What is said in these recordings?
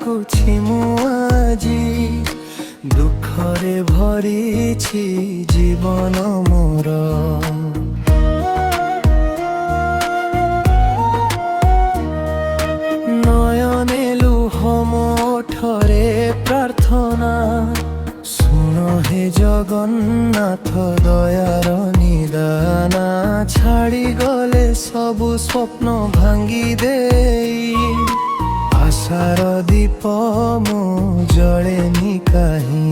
ডাকুছি ମୁଁ ଆଜି ଦୁଃଖରେ ଭରିଛି ଜୀବନ ମୋର নয়নে লুহ মোঠরে প্রার্থনা শুণ হে জগন্নাথ দয়ার নিদানা ছাড়ি গলে সবু স্বপ্ন ভাঙ্গি দেই আশার দীপ মো জলেনি কাহি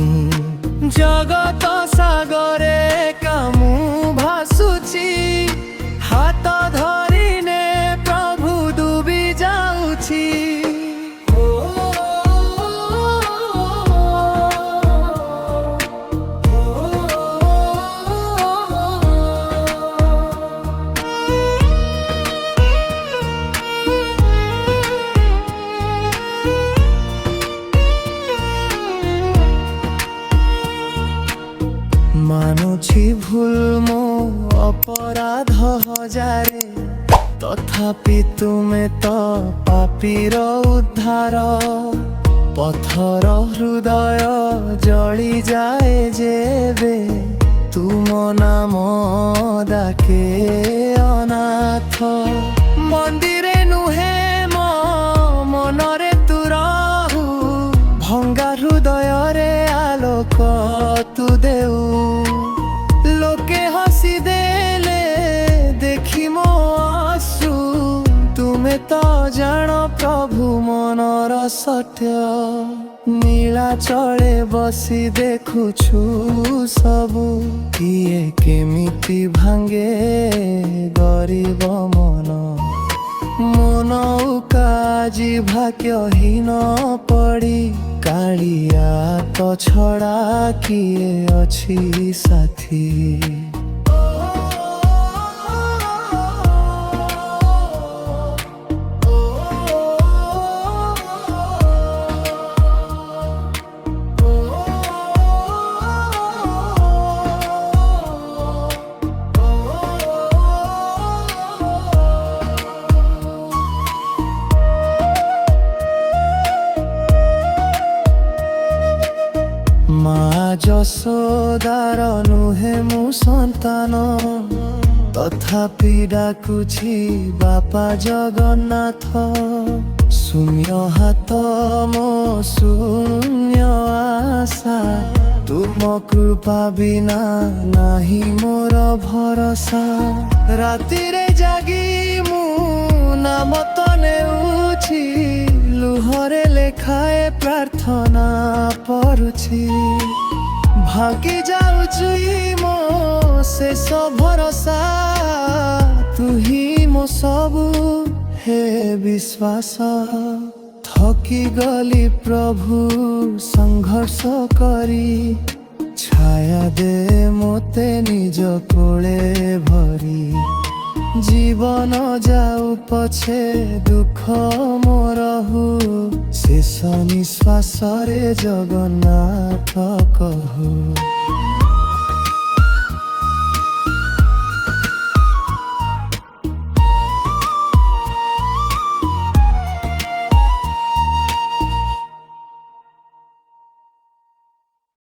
জগত সাগরে কামু ভাসুছি হাত ধরিনে প্রভু ডুবি যাউছি মানুছি ভুল মো অপরাধ হজারে তথাপি তুমে তো পাপীর উদ্ধার পথর হৃদয় জলি যায় যেবে তুম নাম ডাকে অনাথ মন্দিরে নুহে মো মনরে তু রহু ভঙ্গা হৃদয়রে আলোক তু দেউ লোকে হসি দেলে দেখি মো আশু তুমে তো জাণ প্রভু মনর সত্য নীলাচলে বসি দেখুছু সবু কিয়ে কেমিতি ভাঙ্গে গরিব মন মন কাজি ভাগ্যহীন পড়ি কাଳିଆ ତ ଛଡ଼ା କିଏ ଅଛି ସାଥୀ মা যশোদার নুহে মু সন্তান তথাপি ডাকুছি বাপা জগন্নাথ শূন্য হাত মো শূন্য আশা তুম কৃপা বিনা নাহি মোর ভরসা রাতিরে জাগি মু নাম তো নেউছি লুহরে লেখায়ে প্রার্থনা পড়ুছি ভাগি যাউছি মো শেষ ভরসা তুহি মো সবু হে বিশ্বাস থকি গলি প্রভু সংঘর্ষ করি ছায়া দে মতে নিজ কোলে ভরি জীবন যাও পছে দুঃখ মোরহু শেষ নিঃশ্বাসরে জগন্নাথ কহু।